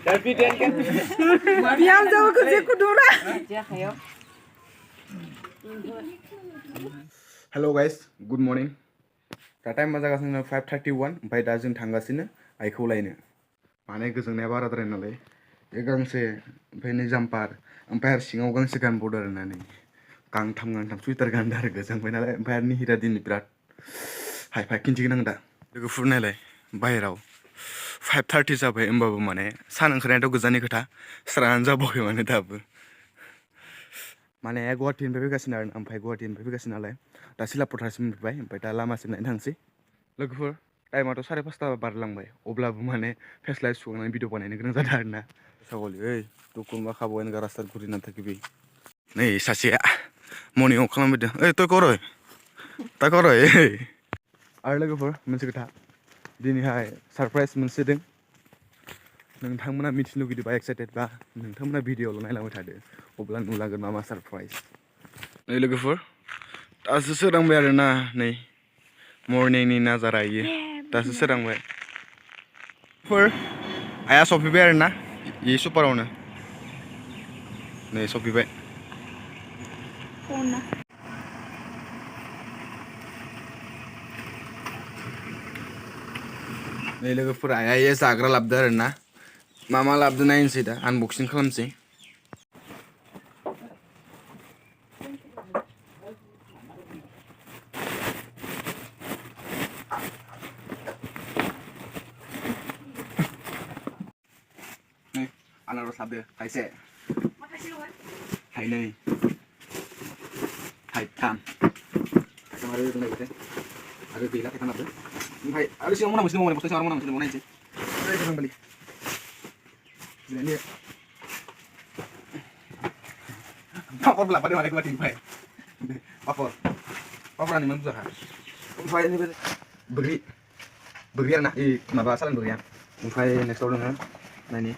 Hello guys, good morning. दा time जागासिनो 5:31 ओमफ्राय दा जों थांगासिनो आइखौ लायनो माने गोजांनाया बाराद्राय नालाय बे गांसे ओमफ्राय नै जाम्पार ओमफ्राय आरो सिङाव गांसे गानबावदो आरो ना नै गांथाम सुइटार गानदो आरो गोजांबाय नालाय ओमफ्राय आरो निहिरा दिनै बिराद हाइफाइ खिन्थिगोन आं दा लोगोफोर नायलाय बाहेराव 5:30 जाबाय होमबाबो माने सान ओंखारनायाथ' गोजाननि खोथा स्राङानो जाबावाखै माने दाबो माने गुवाहाटीनिफ्राय फैगासिनो आरो ओमफ्राय गुवाहाटीनिफ्राय फैगासिनो नालाय दा सिलापथारसिम मोनफैबाय ओमफ्राय दा लामासिम नायनो थांसै लोगोफोर टाइमाथ' 5:30 बारलांबाय अब्लाबो माने फेस्लाइट सुखांनानै भिडिअ बानायनो गोनां जादों आरो ना सावलि ओइ दुखुनबा खाबोन गारास्तार गुरिना थाखिबि नै सासेया मर्निं वाक खालामबोदों ओइ तय करय आरो लोगोफोर मोनसे खोथा दिनैहाय सारप्राइज मोनसे दों नोंथांमोना मिथिनो लुगैदोंबा एक्साइटेड बा नोंथांमोना भिडिअल' नायलांबाय थादो अब्ला नुलांगोन मा सारप्राइज नै लोगोफोर दासो सोरांबाय आरो ना नै मर्निंनि नाजारा इयो दासो सोरांबाय आइया सफैबाय आरो ना इ सुपारावनो नै सफैबाय नै लोगोफोर आइया जाग्रा लाबोदो आरो ना मा लाबोदो नायनोसै दा आनबक्सिं खालामसै आनारस लाबोदो थाइसे थाइनै थाइथाम आरो नायबाथाय आरो गैला थाइथाम लाबोदो ओमफ्राय आरो सिगां मना मोनसे दंबावो बस्थायाव मना मोनसे दंबावो नायनोसै गोनांबालि जिरायनो पापर लाबोदो माने गुवाहाटीनिफ्राय पापरानो इमान बुरजाखा ओमफ्राय नैबे बैग्रि आरो ना इ माबा सालान बैग्रिया ओमफ्राय नेक्स्टआव दङ नायनि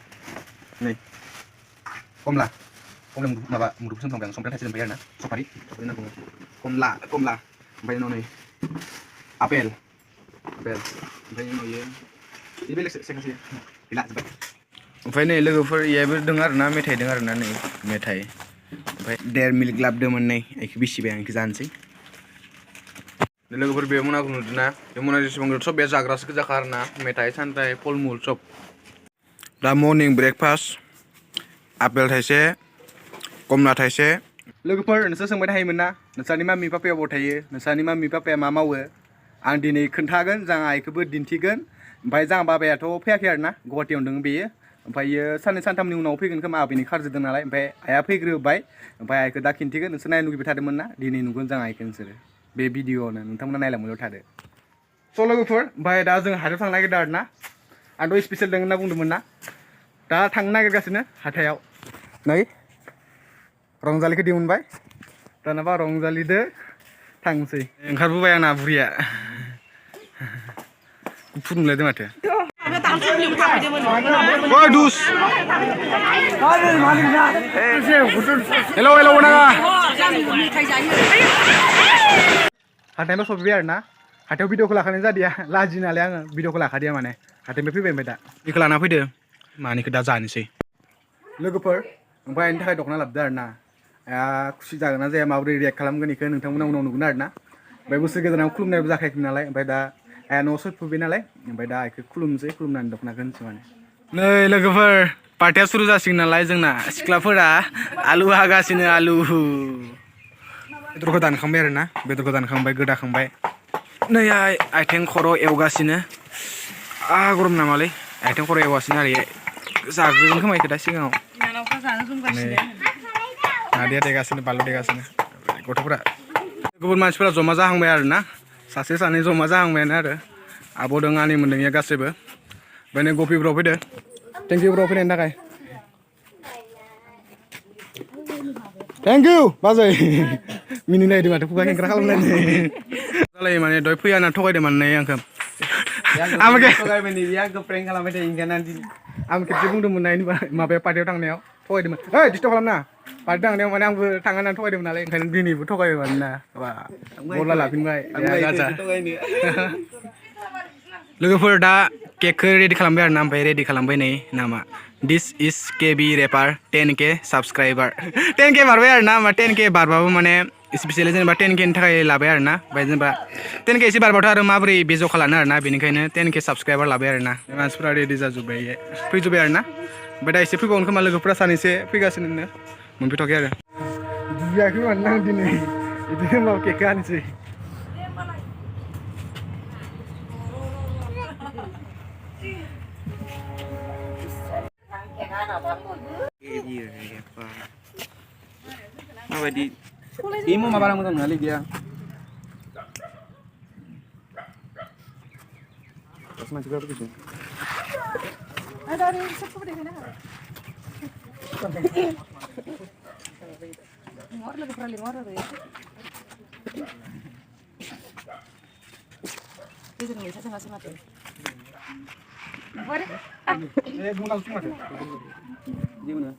नै कमला माबा मुदुफुल संफ्राम संफ्राम थाइसे दोनबाय आरो ना सफारि होनना बुङो कमला ओमफ्राय उनाव नै आपेल ओमफ्राय उनाव इयो बेलेग सेखासे गैला जोब्बाय ओमफ्राय नै लोगोफोर इयाबो दङ आरो ना मेथाइ दङ आरो ना नै मेथाइ ओमफ्राय देर मिल्क लाबोदोंमोन नै इखौ बिसिबाय आं इखौ जानोसै लोगोफोर बे मनाखौ नुदोंना बे मना जेसेबां सब बे जाग्रासो गोजाखा आरो ना मेथाइ सानथाइ फलमुल सब दा मर्निं ब्रेकफास्ट आपेल थाइसे कमला थाइसे लोगोफोर नोंसोर सोंबाय थायोमोन ना नोंसानि माम्मि पापाया बबाव थायो नोंसानि माम्मि पापाया मा मावो आं दिनै खोन्थागोन जों आइखौबो दिन्थिगोन ओमफ्राय जों बाबायाथ' फैयाखै आरो ना गुवाहाटीयावनो दङ बेयो ओमफ्रायो साननै सानथामनि उनाव फैगोन खोमा आबैनि खारजोदों नालाय ओमफ्राय आइया फैग्रोबाय ओमफ्राय आइखौ दा खिन्थिगोन नोंसोर नायनो लुगैबाय थादोंमोन ना दिनै नुगोन जों आइखौ नोंसोरो बे भिडिअआवनो नोंथांमोना नायलांबायल' थादो स' लोगोफोर ओमफ्राय दा जों हाथायाव थांनो नागिरदों आरो ना आंथ' स्पेसियेल दङ होनना बुंदोंमोन ना दा थांनो नागिरगासिनो हाथायाव नै रंजालिखौ दिहुनबाय दानाबा रंजालिदो थांसै ओंखारबोबाय आंना बुरिया फुदुंलायदों माथो ओइ दुस हेलौ नाङा हाथायनिफ्राय सफैबाय आरो ना हाथायाव भिडिअखौ लाखानाय जादिया लाजि नालाय आङो भिडिअखौ लाखादिया माने हाथायनिफ्राय फैबाय ओमफ्राय दा बेखौ लाना फैदो मानिखौ दा जानोसै लोगोफोर ओमफ्राय आंनि थाखाय दख'ना लाबोदो आरो ना खुसि जागोन ना जाया माबोरै रियेक्ट खालामगोन बेखौ नोंथांमोना उनाव नुगोन आरो ना ओमफ्राय बोसोर गोदानाव खुलुमनायबो जाखायाखै नालाय ओमफ्राय दा आइया न'आव सफैबाय नालाय ओमफ्राय दा आइखौ खुलुमनोसै खुलुमनानै दख'नाखौ होनोसै माने नै लोगोफोर पार्टिया सुरु जासिगोन नालाय जोंना सिख्लाफोरा आलु हागासिनो आलु बेदरखौ दानखांबाय आरो ना बेदरखौ दानखांबाय गोदाखांबाय नै आथिं खर' एवगासिनो गरम नामालै आथिं खर' एवगासिनो आरो जाग्रोगोन खोमा इखौ दा सिगाङाव नादिया देगासिनो बानलु देगासिनो गथ'फोरा गुबुन मानसिफोरा जमा जाहांबाय आरो ना सासे सानै जमा जाहांबायानो आरो आब' दं आनै मोनदों इया गासैबो ओमफ्राय नै गपि ब्र फैदो थेंक इउ ब्र फैनायनि थाखाय थेंक इउ बाजै मिनिनायदों माथो खुगा खेंख्रा खालामनायदों माने दहाय फैया होनना थगायदों माने आंखौ आं खेबसे बुंदोंमोन ना माबायाव पार्टियाव थांनायाव थगायदोंमोन ओइ डिस्टार्ब खालामना पार्टियाव थांनायाव माने आंबो थाङा होननानै थगायदोंमोन नालाय ओंखायनो दिनैबो थगायबाय माने ना बरला लाफिनबाय लोगोफोर दा केकखौ रेडि खालामबाय आरो ना ओमफ्राय रेडि खालामबाय नै नामा दिस इज KB रेपार 10K साबसक्राइबार 10K बारबाय आरो ना 10K बारबाबो माने स्पेसियेलि जेनेबा 10K नि थाखाय लाबाय आरो ना ओमफ्राय जेनेबा 10K एसे बारबाथ' आरो माबोरै बे जखा लानो आरो ना बेनिखायनो 10K साबसक्राइबार लाबाय आरो ना मानसिफ्रा रेडि जाजोब्बाय फैजोब्बाय आरो ना ओमफ्राय दा एसे फैबावनो खोमा लोगोफ्रा सानैसो फैगासिनो मोनफैथ'वाखै आरो गियाखै मानो आं दिनै बिदिनो माबा केकखौ हानोसै माबायदि ini mau barang motor nggak dia pas masih berapa gitu ada sepuluh deh mana ngor lagi pernah ngor ada ya itu nggak bisa ngasih mati boleh bunga usung mati di mana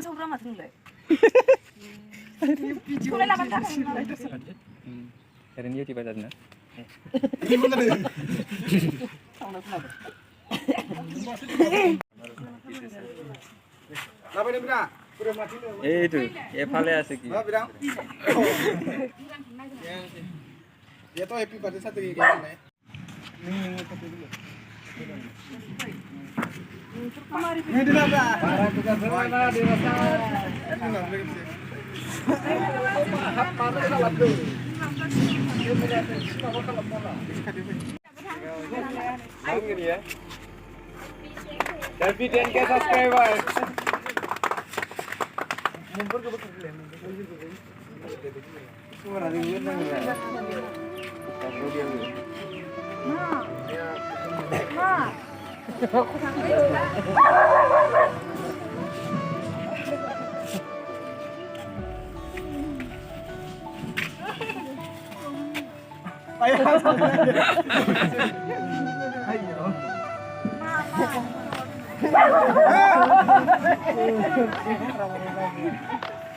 sobrang matulay. Kulay lang ka. Karen dia tiba tadi na. Apa ni bina? Itu, phale ase ki. Ha bina. Ye to happy birthday sa teri gaya na. Ini apa? Para juga serana dewasa. Tapi 10K subscriber.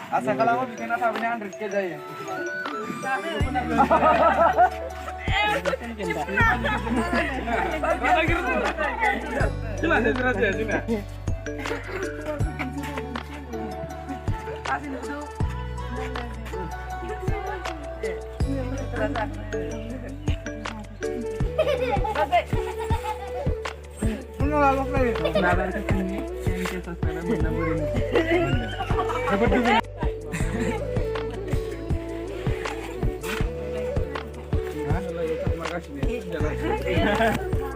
Asa kalau mau bikin apa ini 100K aja. Jelas ya sini.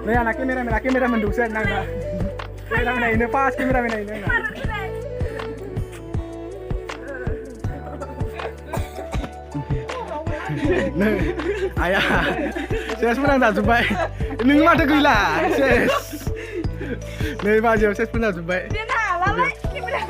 Nih anaknya kamera menduset naga. Kamera ini pas kamera ini. Nih, ayah, saya sebenarnya tak zubai. Ini mata gila, ses. Nih baju saya sebenarnya zubai. Dia nak lama kamera.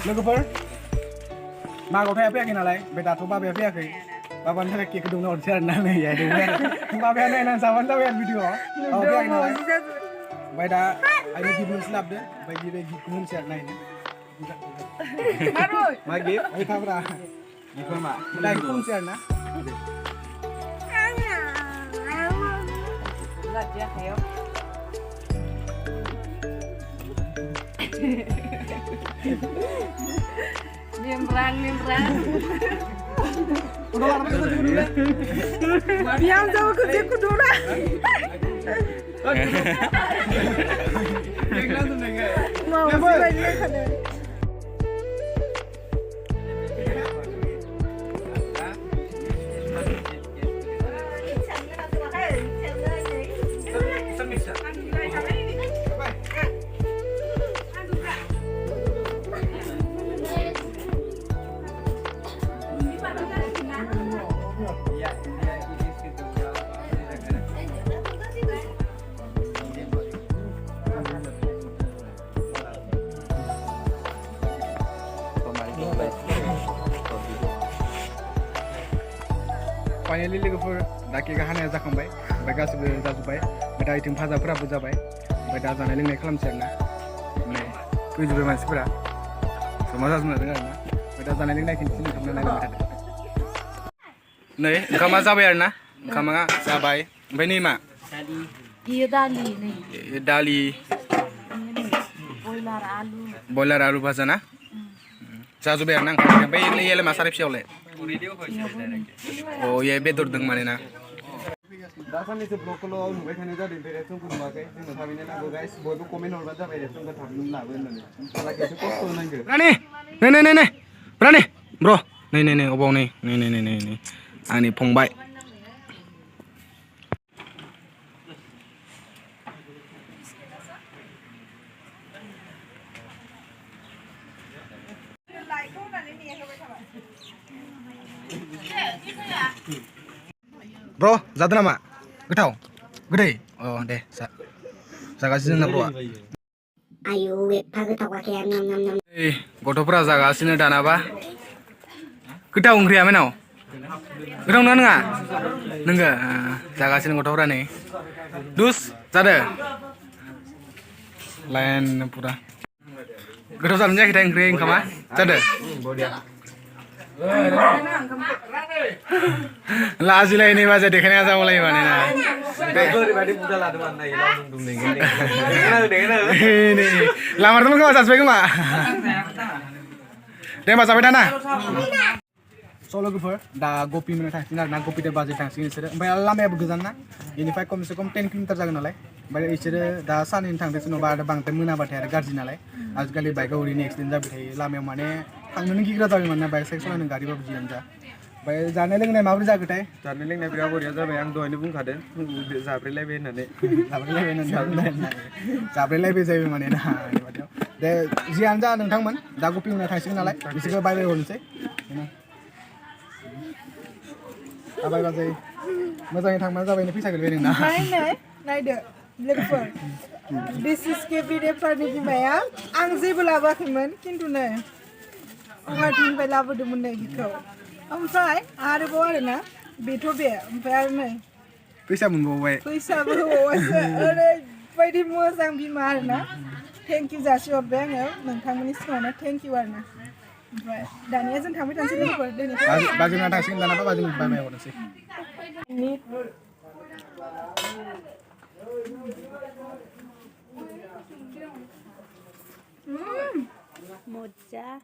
Logoper, mago phê phê cái nào lấy, bây giờ tôi ba phê phê cái, ba vẫn thấy cái đúng nó chơi nào này vậy đúng không? Ba phê này là sao vẫn tao biết video, phê cái nào lấy, bây giờ anh đi kiếm slab đấy, bây giờ đi kiếm chơi này này, mai kiếm, ai thao ra, đi coi mà, đây kiếm chơi na, là chưa hiểu. Nimbrang. Diam jauh ke kudura. Mau lagi kada. Finally लोगोफोर दा केकआ हानाया जाखांबाय ओमफ्राय गासिबो जाजोब्बाय ओमफ्राय दा इथिं भाजाफोराबो जाबाय ओमफ्राय दा जानाय लोंनाय खालामसै आरोना माने फैजोब्बाय मानसिफोरा जमा जाजोबना दं आरोना ओमफ्राय दा जानाय लोंनाय खिन्थु नोंथांमोना नायलांबाय थादों नै ओंखामा जाबाय आरोना ओंखामा जाबाय ओमफ्राय नै मा Iya dali nih. दालि बयलार आलु भाजा ना जाजोब्बाय आरोना ओंखाम ओमफ्राय इयालाय मा साराय फिसायावलाय अ इया बेदर दं माने ना दासाननैसो ब्लगखौल' नुबाय थानाय जादों ओमफ्राय रेक्सनखौ नुवाखै जोंनो थाबैनो नांगौ गाइस बयबो कमेन्ट हरबानो जाबाय रेक्सनखौ थाबैनो लाबो होननानै हालागि एसे खस्थ' नांगौ रानि नै रानि ब्र नै अबाव नै आंनि फंबाय Bro, जादों नामा गोथाव गोदै अ दे जागासिनो जोंना ब्र'आ Ayo, epa ketawa kayak nam. गथ'फोरा जागासिनो दानाबा गोथाव ओंख्रिया मेनाव गोथाव नङा नङा नोंगो जागासिनो गथ'फोरा नै दुस जादों लाइन पुरा गोथाव जादों जायाखैथाय ओंखामा जादों लाजिलायनाय बाजा देखायनाया जाबालाय माने ना लामारथ' खोमा जाजोब्बाय खोमा दे होमबा जाबाय दाना स' लोगोफोर दा गपि मोननो थांसिगोन आरोना गपिदो बाजै थांसिगोन बिसोरो ओमफ्राय लामायाबो गोजान ना बेनिफ्राय खमसे खम 10 किल'मिटार जागोन नालाय ओमफ्राय बिसोरो दा सानैनो थांदों जेन'बा आरो बांद्राय मोनाबाथाय आरो गाज्रि नालाय आजिखालि बाइकआव ओरैनो एक्सिडेन्ट जाबाय थायो लामायाव माने थांनोनो गिग्रा जाबाय माने बाइक साइक सालायनो गारिबाबो जियानो जा ओमफ्राय जानाय लोंनाय माबोरै जागोथाय जानाय लोंनाय बिराद बरिया जाबाय आं दहायनो बुंखादों जाब्रेलायबाय होननानै जाब्रेलायबाय जायो माने ना बादियाव दे जियानो जा नोंथांमोन दा गपि मोननो थांसिगोन नालाय बिसोरखौ बाय बाय हरनोसै आबाय बाजै मोजाङै थांबानो जाबाय फैसा गोलैबाय नोंना नायदो लोगोफोर दिस इज केपि रेपारनि बिमाया आं जेबो लाबोआखैमोन खिन्थु नै गुवाहाटीनिफ्राय लाबोदोंमोन नै बिखौ ओमफ्राय आरोबाव आरोना बेथ' बे ओमफ्राय आरो नै फैसा मोनबावबाय फैसाबो होबावबायसो ओरैबायदि मोजां बिमा आरोना थेंक इउ जासिहरबाय आङो नोंथांमोननि सिगाङावनो थेंक इउ आरोना ओमफ्राय दानिया जों थांबाय थानोसै लोगोफोर दिनै बाजैना थांसिगोन दानाबा बाजैनो बाय बाय हरनोसै Moja.